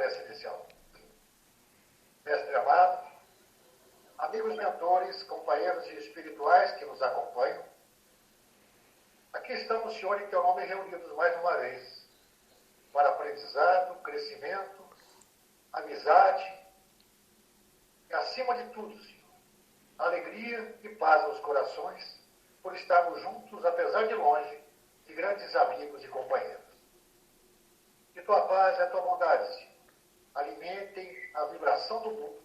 prece inicial. Mestre amado, amigos mentores, companheiros espirituais que nos acompanham, aqui estamos, Senhor, em Teu nome reunidos mais uma vez, para aprendizado, crescimento, amizade e, acima de tudo, Senhor, alegria e paz aos corações por estarmos juntos, apesar de longe, de grandes amigos e companheiros. Que Tua paz e a Tua bondade, Senhor, alimentem a vibração do mundo,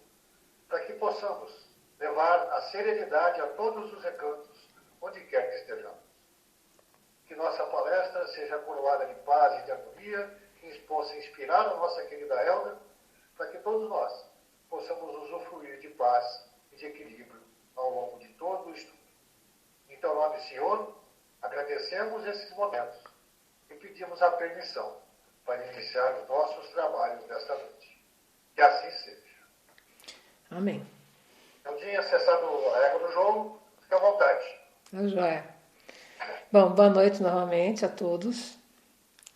para que possamos levar a serenidade a todos os recantos, onde quer que estejamos. Que nossa palestra seja coroada de paz e de harmonia, que possa inspirar a nossa querida Helga, para que todos nós possamos usufruir de paz e de equilíbrio ao longo de todo o estudo. Em Teu nome, Senhor, agradecemos esses momentos e pedimos a permissão para iniciar os nossos trabalhos desta noite. Que assim seja. Amém. Eu tinha acessado a regra do jogo, fica à vontade. Tá joia. Bom, boa noite novamente a todos.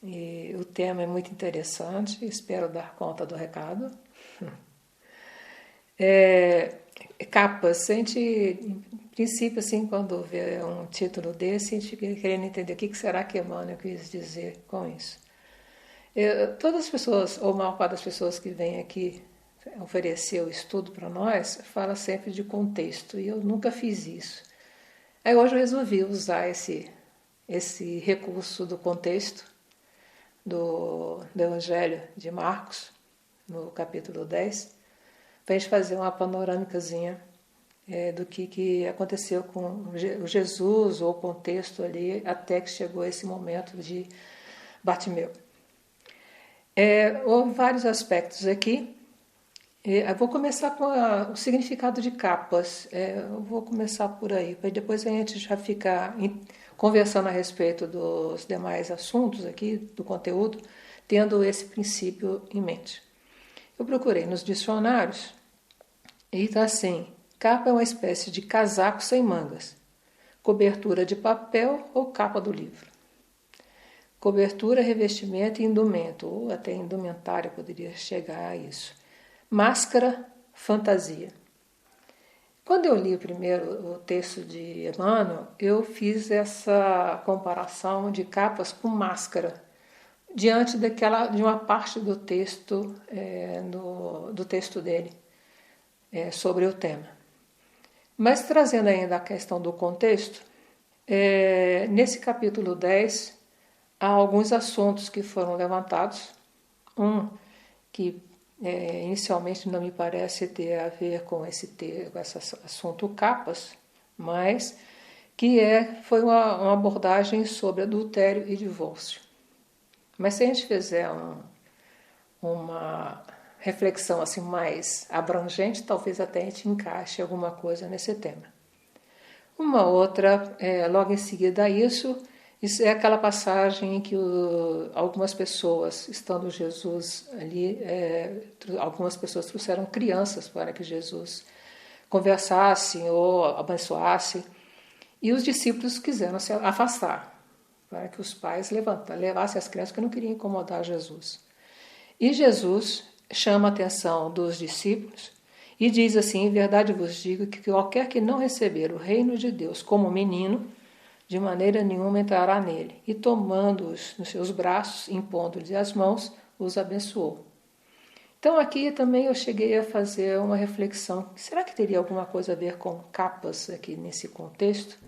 E o tema é muito interessante, espero dar conta do recado. Capas, a gente, em princípio, assim, quando vê um título desse, a gente fica querendo entender o que será que Emmanuel quis dizer com isso. Todas as pessoas, ou a maior parte das pessoas que vêm aqui oferecer o estudo para nós, fala sempre de contexto, e eu nunca fiz isso. Aí hoje eu resolvi usar esse recurso do contexto do Evangelho de Marcos, no capítulo 10, para a gente fazer uma panorâmicazinha do que aconteceu com o Jesus, ou o contexto ali, até que chegou esse momento de Bartimeu. Houve vários aspectos aqui. Eu vou começar com o significado de capas. Eu vou começar por aí, para depois a gente já ficar conversando a respeito dos demais assuntos aqui, do conteúdo, tendo esse princípio em mente. Eu procurei nos dicionários e está assim: capa é uma espécie de casaco sem mangas, cobertura de papel ou capa do livro. Cobertura, revestimento e indumento, ou até indumentária poderia chegar a isso. Máscara, fantasia. Quando eu li primeiro o texto de Emmanuel, eu fiz essa comparação de capas com máscara, diante de uma parte do texto, do texto dele, sobre o tema. Mas trazendo ainda a questão do contexto, nesse capítulo 10, há alguns assuntos que foram levantados. Um que inicialmente não me parece ter a ver com esse assunto capas, mas que foi uma abordagem sobre adultério e divórcio. Mas se a gente fizer uma reflexão assim mais abrangente, talvez até a gente encaixe alguma coisa nesse tema. Uma outra, logo em seguida a isso é aquela passagem em que algumas pessoas, estando Jesus ali, algumas pessoas trouxeram crianças para que Jesus conversasse ou abençoasse, e os discípulos quiseram se afastar, para que os pais levassem as crianças, que não queriam incomodar Jesus. E Jesus chama a atenção dos discípulos e diz assim: em verdade vos digo que qualquer que não receber o reino de Deus como menino, de maneira nenhuma entrará nele. E tomando-os nos seus braços, impondo-lhes as mãos, os abençoou. Então aqui também eu cheguei a fazer uma reflexão. Será que teria alguma coisa a ver com capas aqui nesse contexto?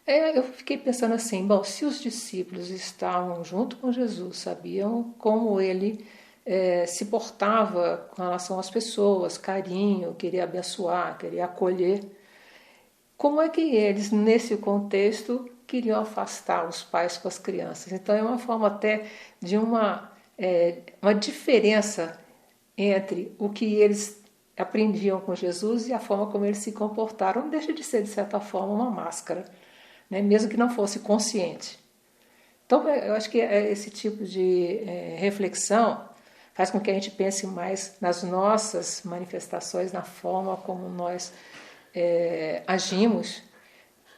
Eu fiquei pensando assim, bom, se os discípulos estavam junto com Jesus, sabiam como ele se portava com relação às pessoas, carinho, queria abençoar, queria acolher, como é que eles, nesse contexto, queriam afastar os pais com as crianças? Então, é uma forma até de uma diferença entre o que eles aprendiam com Jesus e a forma como eles se comportaram. Não deixa de ser, de certa forma, uma máscara, né? Mesmo que não fosse consciente. Então, eu acho que esse tipo de reflexão faz com que a gente pense mais nas nossas manifestações, na forma como nós agimos,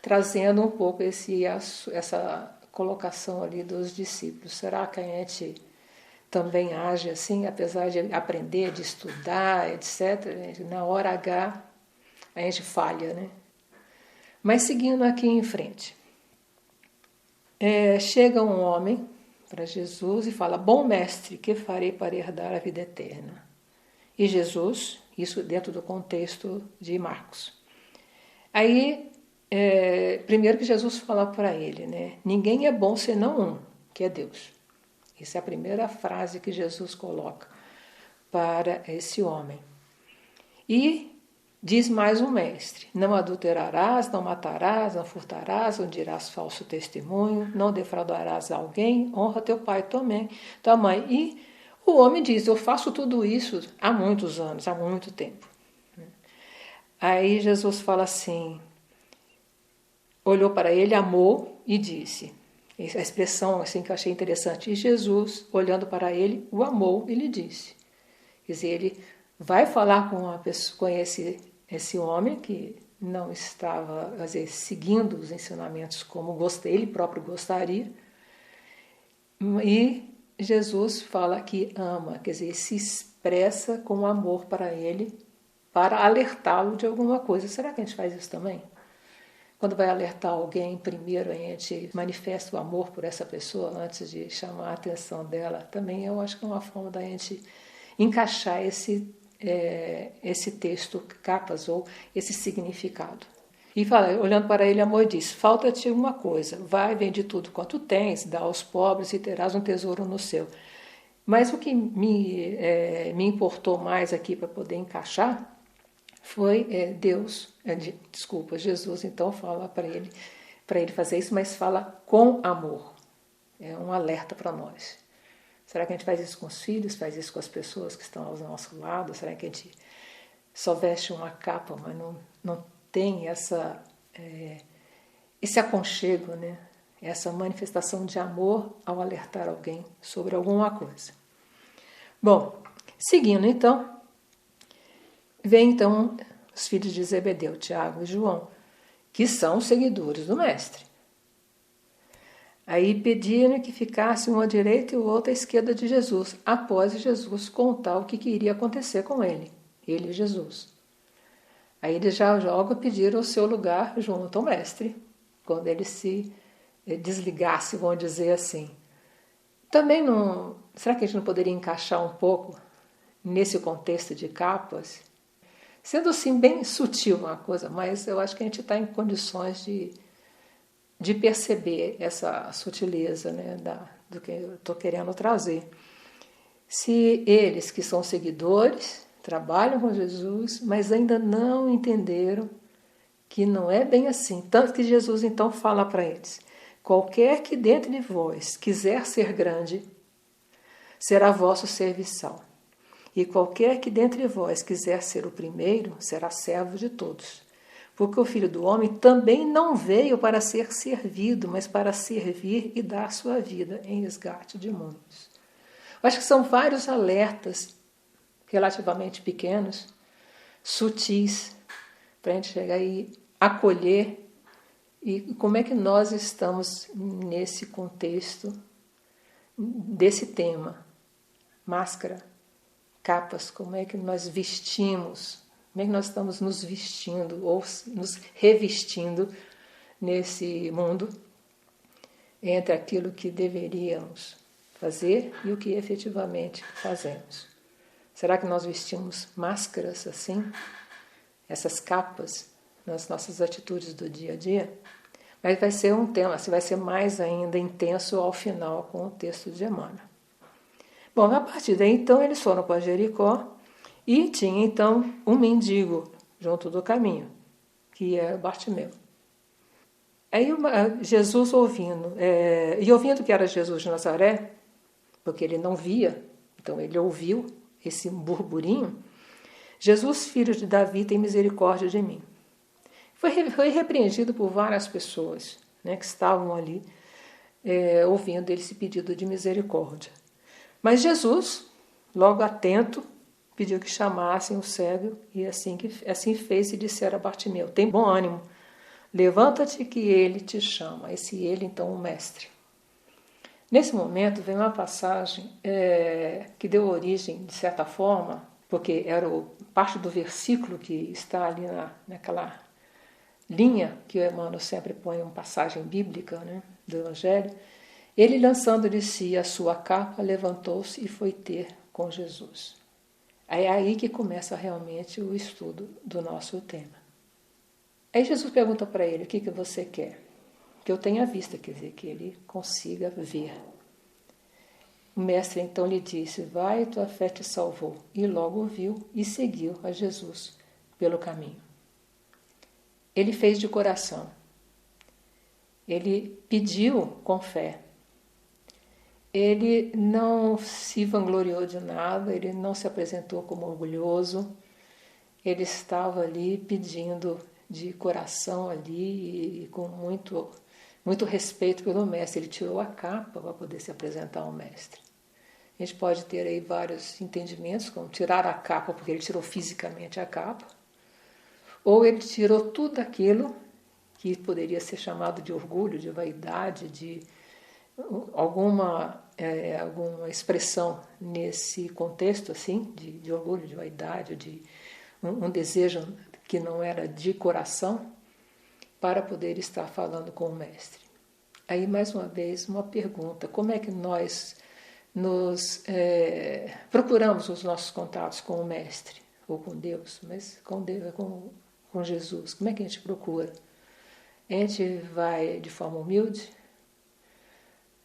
trazendo um pouco essa colocação ali dos discípulos. Será que a gente também age assim, apesar de aprender, de estudar, etc. Na hora H, a gente falha, né? Mas seguindo aqui em frente. Chega um homem para Jesus e fala: bom mestre, que farei para herdar a vida eterna? E Jesus, isso dentro do contexto de Marcos. Aí, primeiro que Jesus fala para ele, né? Ninguém é bom senão um, que é Deus. Essa é a primeira frase que Jesus coloca para esse homem. E diz mais um mestre: não adulterarás, não matarás, não furtarás, não dirás falso testemunho, não defraudarás alguém, honra teu pai e tua mãe. E o homem diz: eu faço tudo isso há muitos anos, há muito tempo. Aí Jesus fala assim, olhou para ele, amou e disse, a expressão assim que eu achei interessante, e Jesus, olhando para ele, o amou e lhe disse. Quer dizer, ele vai falar com uma pessoa, com esse homem que não estava, às vezes, seguindo os ensinamentos como ele próprio gostaria, e Jesus fala que ama, quer dizer, se expressa com amor para ele, para alertá-lo de alguma coisa. Será que a gente faz isso também? Quando vai alertar alguém, primeiro a gente manifesta o amor por essa pessoa antes de chamar a atenção dela. Também eu acho que é uma forma da gente encaixar esse texto, capas, ou esse significado. E fala, olhando para ele, amor, diz: falta-te uma coisa, vai, vende tudo quanto tens, dá aos pobres e terás um tesouro no céu. Mas o que me importou mais aqui para poder encaixar foi Jesus então fala para ele fazer isso, mas fala com amor. É um alerta para nós. Será que a gente faz isso com os filhos, faz isso com as pessoas que estão ao nosso lado? Será que a gente só veste uma capa, mas não tem esse aconchego, né? Essa manifestação de amor ao alertar alguém sobre alguma coisa? Bom, seguindo então, vem então os filhos de Zebedeu, Tiago e João, que são seguidores do mestre. Aí pediram que ficasse um à direita e o outro à esquerda de Jesus, após Jesus contar o que iria acontecer com ele e Jesus. Aí eles já logo pediram o seu lugar junto ao mestre, quando ele se desligasse, vamos dizer assim. Também não... Será que a gente não poderia encaixar um pouco nesse contexto de capas? Sendo assim bem sutil uma coisa, mas eu acho que a gente está em condições de perceber essa sutileza, né, do que eu estou querendo trazer. Se eles que são seguidores, trabalham com Jesus, mas ainda não entenderam que não é bem assim. Tanto que Jesus então fala para eles: qualquer que dentre de vós quiser ser grande, será vosso serviçal. E qualquer que dentre vós quiser ser o primeiro, será servo de todos. Porque o Filho do Homem também não veio para ser servido, mas para servir e dar sua vida em resgate de muitos. Eu acho que são vários alertas relativamente pequenos, sutis, para a gente chegar e acolher. E como é que nós estamos nesse contexto desse tema? Máscara, capas, como é que nós vestimos, como é que nós estamos nos vestindo ou nos revestindo nesse mundo entre aquilo que deveríamos fazer e o que efetivamente fazemos. Será que nós vestimos máscaras assim, essas capas, nas nossas atitudes do dia a dia? Mas vai ser um tema, vai ser mais ainda intenso ao final com o texto de Emmanuel. Bom, a partir daí, então, eles foram para Jericó e tinha, então, um mendigo junto do caminho, que era Bartimeu. Aí Jesus ouvindo que era Jesus de Nazaré, porque ele não via, então ele ouviu esse burburinho: Jesus, filho de Davi, tem misericórdia de mim. Foi repreendido por várias pessoas, né, que estavam ali ouvindo esse pedido de misericórdia. Mas Jesus, logo atento, pediu que chamassem o cego e assim fez e dissera a Bartimeu: tem bom ânimo, levanta-te que ele te chama. Esse ele, então, o mestre. Nesse momento vem uma passagem que deu origem, de certa forma, porque era parte do versículo que está ali naquela linha que o Emmanuel sempre põe uma passagem bíblica, né, do Evangelho. Ele, lançando de si a sua capa, levantou-se e foi ter com Jesus. É aí que começa realmente o estudo do nosso tema. Aí Jesus pergunta para ele: o que você quer? Que eu tenha vista, quer dizer, que ele consiga ver. O mestre então lhe disse: vai, tua fé te salvou. E logo viu e seguiu a Jesus pelo caminho. Ele fez de coração. Ele pediu com fé. Ele não se vangloriou de nada, ele não se apresentou como orgulhoso. Ele estava ali pedindo de coração ali e com muito respeito pelo mestre. Ele tirou a capa para poder se apresentar ao mestre. A gente pode ter aí vários entendimentos, como tirar a capa porque ele tirou fisicamente a capa, ou ele tirou tudo aquilo que poderia ser chamado de orgulho, de vaidade, de alguma expressão nesse contexto assim, de orgulho, de vaidade, de um desejo que não era de coração, para poder estar falando com o mestre. Aí, mais uma vez, uma pergunta: como é que nós procuramos os nossos contatos com o mestre, ou com Deus, mas com Jesus? Como é que a gente procura? A gente vai de forma humilde?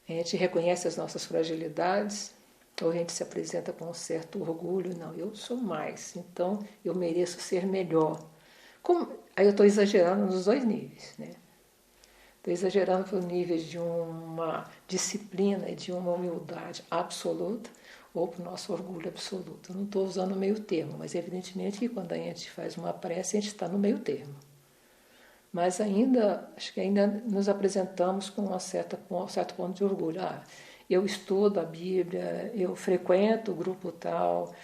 A gente reconhece as nossas fragilidades? Ou a gente se apresenta com um certo orgulho? Não, eu sou mais, então eu mereço ser melhor. Aí eu estou exagerando nos dois níveis, né? Estou exagerando para o nível de uma disciplina e de uma humildade absoluta ou para o nosso orgulho absoluto. Eu não estou usando o meio termo, mas evidentemente que quando a gente faz uma prece, a gente está no meio termo. Mas acho que ainda nos apresentamos com um certo ponto de orgulho. Eu estudo a Bíblia, eu frequento o grupo tal,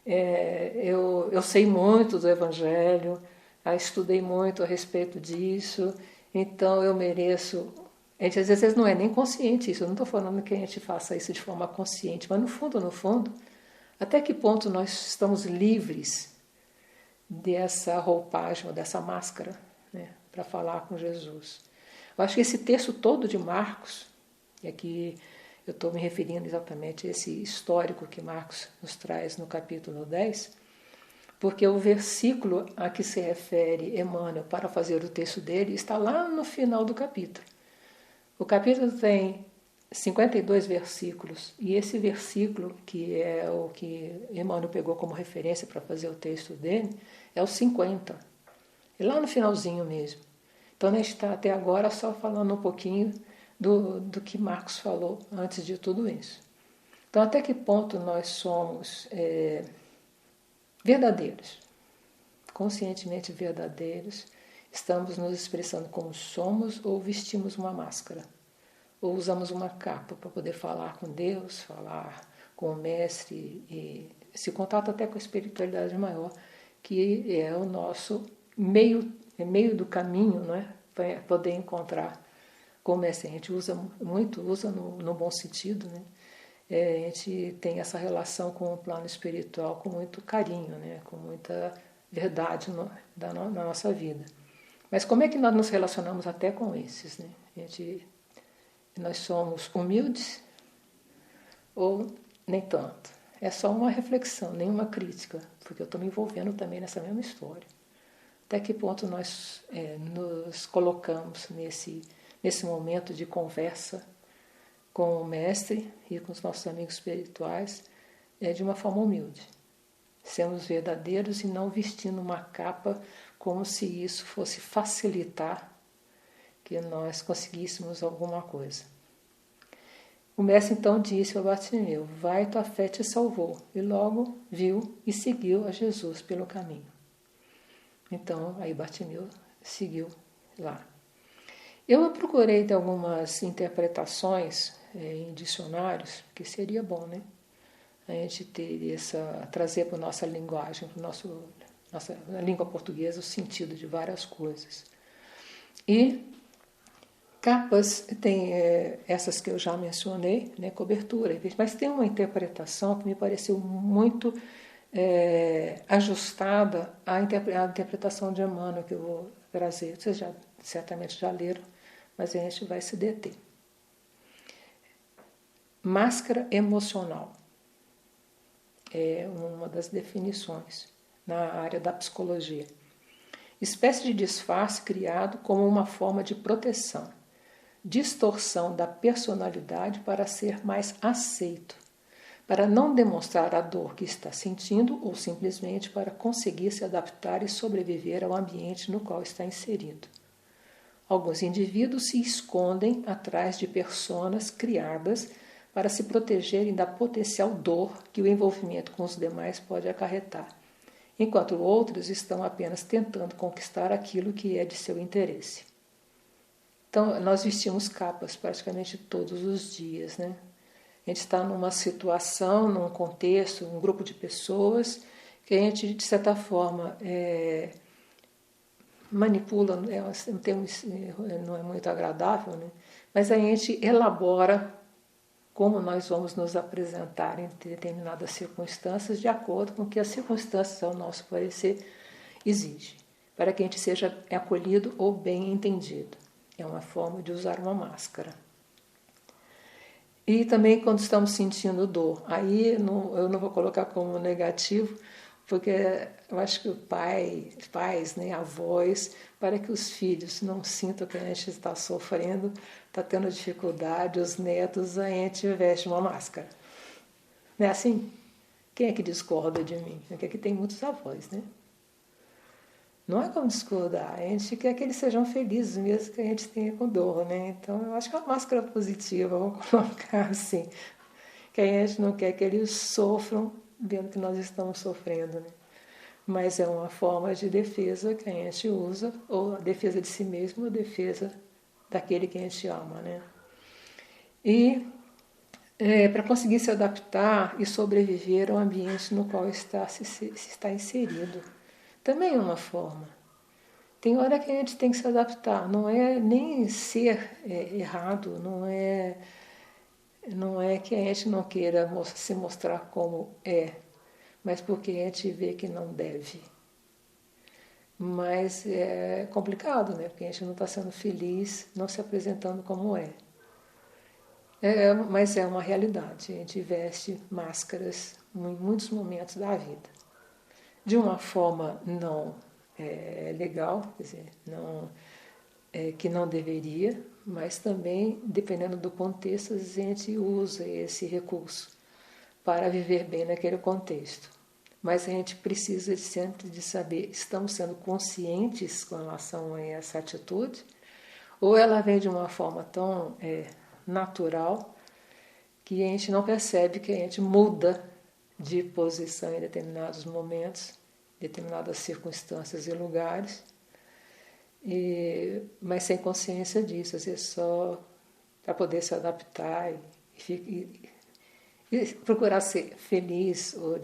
eu sei muito do Evangelho, estudei muito a respeito disso, então eu mereço. A gente às vezes não é nem consciente isso, eu não estou falando que a gente faça isso de forma consciente, mas no fundo, até que ponto nós estamos livres dessa roupagem ou dessa máscara, né, para falar com Jesus? Eu acho que esse texto todo de Marcos, e aqui eu estou me referindo exatamente a esse histórico que Marcos nos traz no capítulo 10, porque o versículo a que se refere Emmanuel para fazer o texto dele está lá no final do capítulo. O capítulo tem 52 versículos, e esse versículo, que é o que Emmanuel pegou como referência para fazer o texto dele, é o 50. É lá no finalzinho mesmo. Então a gente está até agora só falando um pouquinho do que Marcos falou antes de tudo isso. Então, até que ponto nós somos verdadeiros, conscientemente verdadeiros, estamos nos expressando como somos ou vestimos uma máscara? Ou usamos uma capa para poder falar com Deus, falar com o Mestre e esse contato até com a espiritualidade maior, que é o nosso meio do caminho, não é? Para poder encontrar com o Mestre. A gente usa no bom sentido, né? A gente tem essa relação com o plano espiritual com muito carinho, né? Com muita verdade na nossa vida. Mas como é que nós nos relacionamos até com esses, né? Nós somos humildes ou nem tanto? É só uma reflexão, nenhuma crítica, porque eu estou me envolvendo também nessa mesma história. Até que ponto nós nos colocamos nesse momento de conversa com o Mestre e com os nossos amigos espirituais de uma forma humilde. Sermos verdadeiros e não vestindo uma capa como se isso fosse facilitar que nós conseguíssemos alguma coisa. O Mestre então disse ao Bartimeu: vai, tua fé te salvou. E logo viu e seguiu a Jesus pelo caminho. Então, aí Bartimeu seguiu lá. Eu procurei de algumas interpretações em dicionários, que seria bom, né? A gente ter trazer para a nossa linguagem, para nossa língua portuguesa, o sentido de várias coisas. E Capas tem essas que eu já mencionei, né, cobertura, mas tem uma interpretação que me pareceu muito ajustada à interpretação de Emmanuel que eu vou trazer. Vocês certamente já leram, mas a gente vai se deter. Máscara emocional é uma das definições na área da psicologia. Espécie de disfarce criado como uma forma de proteção, distorção da personalidade para ser mais aceito, para não demonstrar a dor que está sentindo ou simplesmente para conseguir se adaptar e sobreviver ao ambiente no qual está inserido. Alguns indivíduos se escondem atrás de personas criadas para se protegerem da potencial dor que o envolvimento com os demais pode acarretar, enquanto outros estão apenas tentando conquistar aquilo que é de seu interesse. Então, nós vestimos capas praticamente todos os dias, né? A gente está numa situação, num contexto, um grupo de pessoas que a gente, de certa forma, manipula, um termo não é muito agradável, né? Mas a gente elabora como nós vamos nos apresentar em determinadas circunstâncias, de acordo com o que as circunstâncias, ao nosso parecer, exigem, para que a gente seja acolhido ou bem entendido. É uma forma de usar uma máscara. E também quando estamos sentindo dor. Aí eu não vou colocar como negativo, porque eu acho que pais, né, avós, para que os filhos não sintam que a gente está sofrendo, está tendo dificuldade, os netos, a gente veste uma máscara. Não é assim? Quem é que discorda de mim? Porque aqui tem muitos avós, né? Não é como discordar, a gente quer que eles sejam felizes, mesmo que a gente tenha com dor, né? Então, eu acho que é uma máscara positiva, vamos colocar assim, que a gente não quer que eles sofram vendo que nós estamos sofrendo, né? Mas é uma forma de defesa que a gente usa, ou a defesa de si mesmo, ou a defesa daquele que a gente ama, né? E para conseguir se adaptar e sobreviver ao ambiente no qual se está inserido. Também é uma forma. Tem hora que a gente tem que se adaptar, não é nem ser errado, não é que a gente não queira se mostrar como é, mas porque a gente vê que não deve. Mas é complicado, né? Porque a gente não está sendo feliz, não se apresentando como é. Mas é uma realidade, a gente veste máscaras em muitos momentos da vida. De uma forma não legal, quer dizer, que não deveria, mas também, dependendo do contexto, a gente usa esse recurso para viver bem naquele contexto. Mas a gente precisa sempre de saber, estamos sendo conscientes com relação a essa atitude, ou ela vem de uma forma tão natural que a gente não percebe que a gente muda de posição em determinados momentos, determinadas circunstâncias e lugares, mas sem consciência disso, às vezes só para poder se adaptar e procurar ser feliz, ou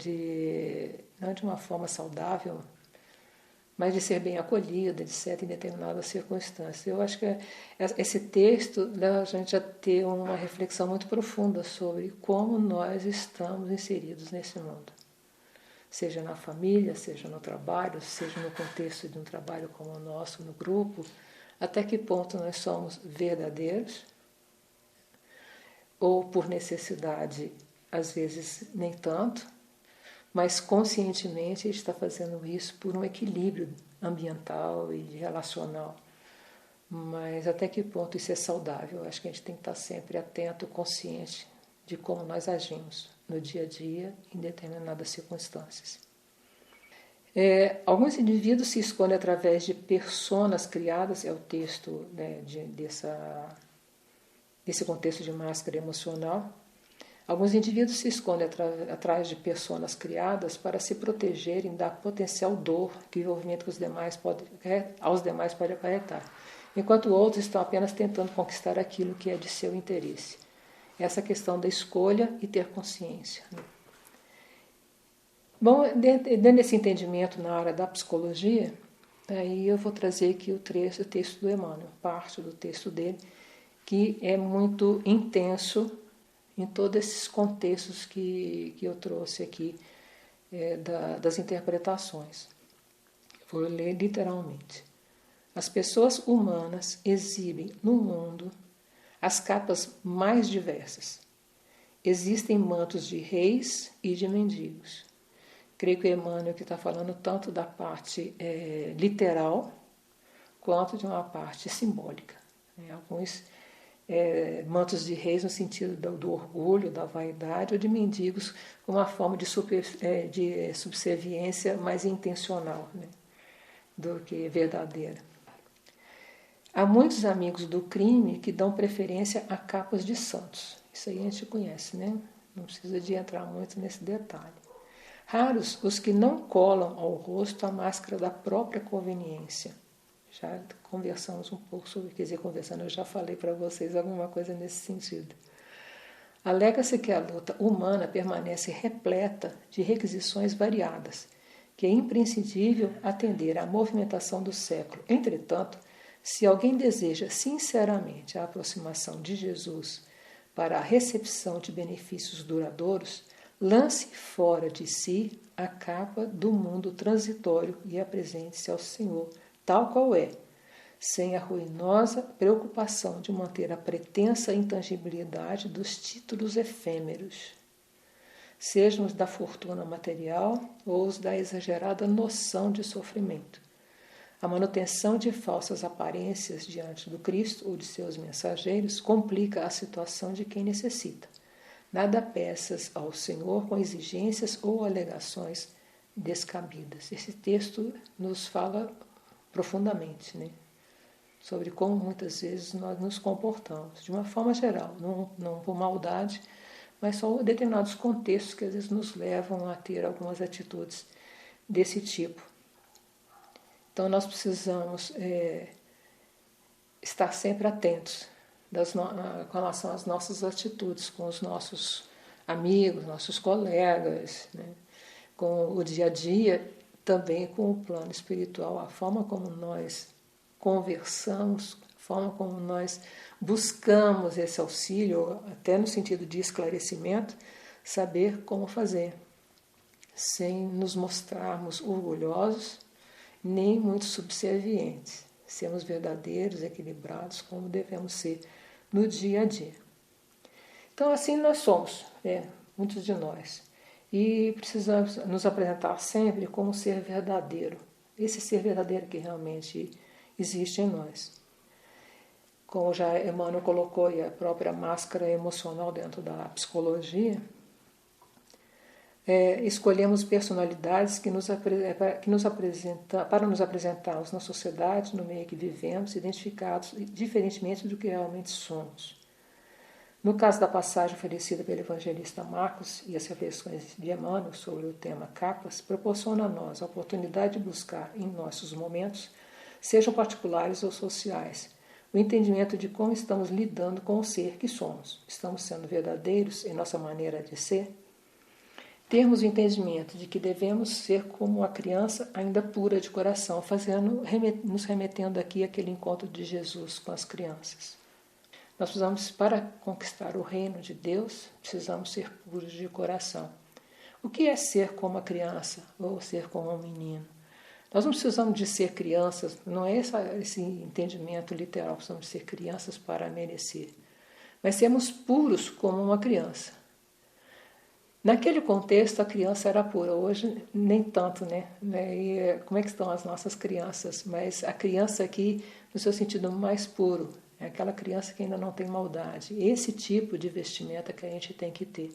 não de uma forma saudável, mas de ser bem acolhida, etc., em determinadas circunstâncias. Eu acho que esse texto leva a gente a ter uma reflexão muito profunda sobre como nós estamos inseridos nesse mundo. Seja na família, seja no trabalho, seja no contexto de um trabalho como o nosso, no grupo, até que ponto nós somos verdadeiros, ou por necessidade, às vezes nem tanto, mas conscientemente a gente está fazendo isso por um equilíbrio ambiental e relacional. Mas até que ponto isso é saudável? Acho que a gente tem que estar sempre atento, consciente de como nós agimos no dia a dia em determinadas circunstâncias. Alguns indivíduos se escondem através de personas criadas, é o texto, né, desse contexto de máscara emocional. Alguns indivíduos se escondem atrás de personas criadas para se protegerem da potencial dor que o envolvimento com aos demais pode acarretar, enquanto outros estão apenas tentando conquistar aquilo que é de seu interesse. Essa questão da escolha e ter consciência. Bom, dentro desse entendimento na área da psicologia, aí eu vou trazer aqui o texto do Emmanuel, parte do texto dele, que é muito intenso em todos esses contextos que eu trouxe aqui das interpretações. Vou ler literalmente. As pessoas humanas exibem no mundo as capas mais diversas. Existem mantos de reis e de mendigos. Creio que o Emmanuel que está falando tanto da parte literal quanto de uma parte simbólica. Alguns mantos de reis no sentido do orgulho, da vaidade, ou de mendigos com uma forma de subserviência mais intencional, né, do que verdadeira. Há muitos amigos do crime que dão preferência a capas de santos. Isso aí a gente conhece, né? Não precisa de entrar muito nesse detalhe. Raros os que não colam ao rosto a máscara da própria conveniência. Já conversamos um pouco sobre, eu já falei para vocês alguma coisa nesse sentido. Alega-se que a luta humana permanece repleta de requisições variadas, que é imprescindível atender à movimentação do século. Entretanto, se alguém deseja sinceramente a aproximação de Jesus para a recepção de benefícios duradouros, lance fora de si a capa do mundo transitório e apresente-se ao Senhor, tal qual é, sem a ruinosa preocupação de manter a pretensa intangibilidade dos títulos efêmeros, sejam os da fortuna material ou os da exagerada noção de sofrimento. A manutenção de falsas aparências diante do Cristo ou de seus mensageiros complica a situação de quem necessita. Nada peças ao Senhor com exigências ou alegações descabidas. Esse texto nos fala profundamente, né, sobre como muitas vezes nós nos comportamos, de uma forma geral, não por maldade, mas só determinados contextos que às vezes nos levam a ter algumas atitudes desse tipo. Então nós precisamos estar sempre atentos com relação às nossas atitudes, com os nossos amigos, nossos colegas, né, com o dia a dia, também com o plano espiritual, a forma como nós conversamos, a forma como nós buscamos esse auxílio, até no sentido de esclarecimento, saber como fazer, sem nos mostrarmos orgulhosos, nem muito subservientes. Sermos verdadeiros, equilibrados, como devemos ser no dia a dia. Então, assim nós somos, muitos de nós. E precisamos nos apresentar sempre como ser verdadeiro. Esse ser verdadeiro que realmente existe em nós. Como já Emmanuel colocou aí a própria máscara emocional dentro da psicologia, escolhemos personalidades para nos apresentarmos na sociedade, no meio que vivemos, identificados diferentemente do que realmente somos. No caso da passagem oferecida pelo evangelista Marcos e as reflexões de Emmanuel sobre o tema capas, proporciona a nós a oportunidade de buscar em nossos momentos, sejam particulares ou sociais, o entendimento de como estamos lidando com o ser que somos. Estamos sendo verdadeiros em nossa maneira de ser? Termos o entendimento de que devemos ser como a criança ainda pura de coração, nos remetendo aqui àquele encontro de Jesus com as crianças. Nós precisamos, para conquistar o reino de Deus, precisamos ser puros de coração. O que é ser como a criança ou ser como um menino? Nós não precisamos de ser crianças, não é esse entendimento literal, precisamos ser crianças para merecer, mas sermos puros como uma criança. Naquele contexto, a criança era pura. Hoje, nem tanto, né? E como é que estão as nossas crianças? Mas a criança aqui, no seu sentido mais puro, é aquela criança que ainda não tem maldade. Esse tipo de vestimenta que a gente tem que ter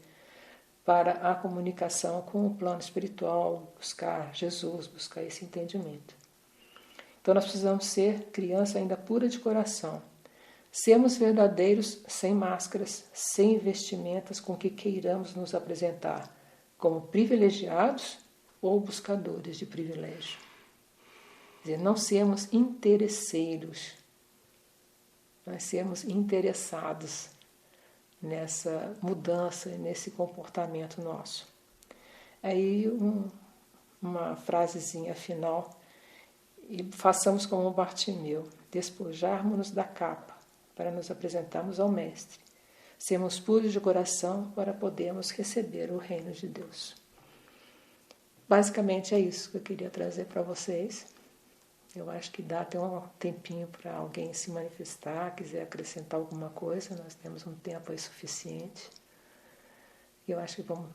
para a comunicação com o plano espiritual, buscar Jesus, buscar esse entendimento. Então, nós precisamos ser criança ainda pura de coração. Sermos verdadeiros sem máscaras, sem vestimentas com que queiramos nos apresentar, como privilegiados ou buscadores de privilégio. Quer dizer, não sermos interesseiros, mas sermos interessados nessa mudança, nesse comportamento nosso. Aí uma frasezinha final, e façamos como Bartimeu, despojarmos-nos da capa, para nos apresentarmos ao Mestre. Sermos puros de coração para podermos receber o reino de Deus. Basicamente é isso que eu queria trazer para vocês. Eu acho que dá até um tempinho para alguém se manifestar, quiser acrescentar alguma coisa, nós temos um tempo aí suficiente. E eu acho que vamos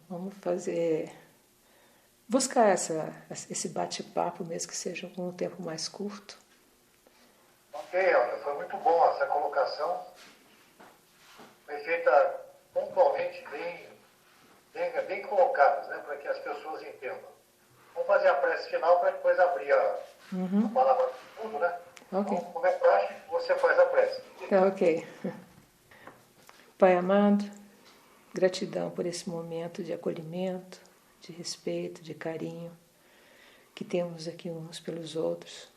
buscar esse bate-papo, mesmo que seja com um tempo mais curto. Ok, Helder, foi muito bom essa colocação. Foi feita pontualmente, bem colocadas, né, para que as pessoas entendam. Vamos fazer a prece final para depois abrir a palavra do mundo, né? Ok. Então, como é prático, você faz a prece. Tá ok. Pai amado, gratidão por esse momento de acolhimento, de respeito, de carinho que temos aqui uns pelos outros.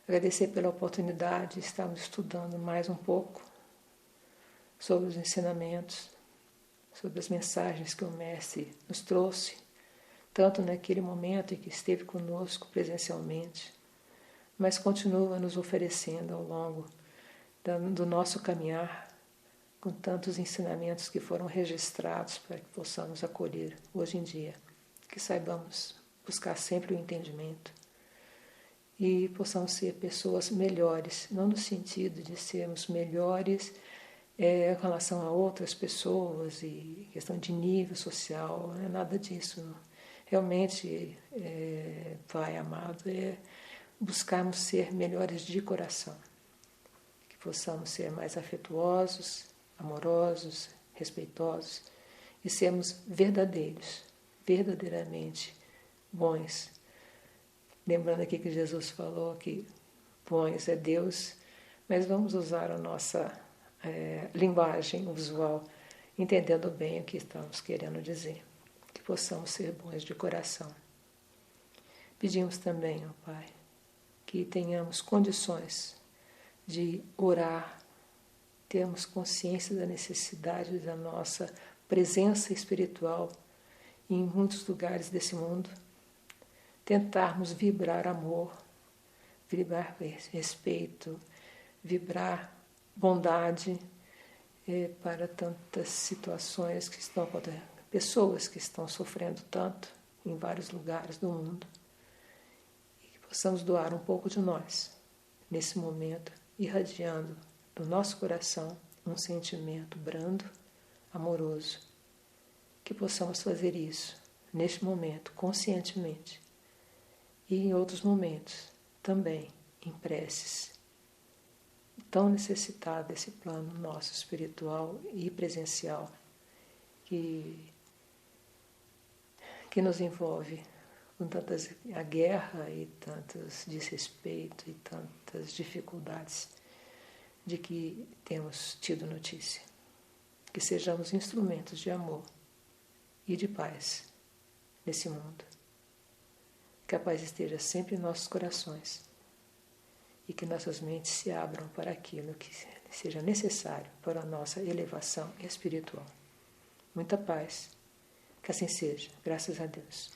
Agradecer pela oportunidade de estarmos estudando mais um pouco sobre os ensinamentos, sobre as mensagens que o Mestre nos trouxe, tanto naquele momento em que esteve conosco presencialmente, mas continua nos oferecendo ao longo do nosso caminhar, com tantos ensinamentos que foram registrados para que possamos acolher hoje em dia, que saibamos buscar sempre o entendimento e possamos ser pessoas melhores, não no sentido de sermos melhores em relação a outras pessoas e questão de nível social, não é nada disso. Realmente, Pai amado, é buscarmos ser melhores de coração, que possamos ser mais afetuosos, amorosos, respeitosos e sermos verdadeiros, verdadeiramente bons. Lembrando aqui que Jesus falou que bons é Deus, mas vamos usar a nossa linguagem visual, entendendo bem o que estamos querendo dizer, que possamos ser bons de coração. Pedimos também, ó Pai, que tenhamos condições de orar, termos consciência da necessidade da nossa presença espiritual em muitos lugares desse mundo, tentarmos vibrar amor, vibrar respeito, vibrar bondade para tantas situações que estão acontecendo, pessoas que estão sofrendo tanto em vários lugares do mundo, e que possamos doar um pouco de nós nesse momento, irradiando do nosso coração um sentimento brando, amoroso, que possamos fazer isso neste momento conscientemente e em outros momentos também em preces, tão necessitado desse plano nosso espiritual e presencial que nos envolve com tantas a guerra e tantos desrespeito e tantas dificuldades de que temos tido notícia. Que sejamos instrumentos de amor e de paz nesse mundo. Que a paz esteja sempre em nossos corações e que nossas mentes se abram para aquilo que seja necessário para a nossa elevação espiritual. Muita paz. Que assim seja. Graças a Deus.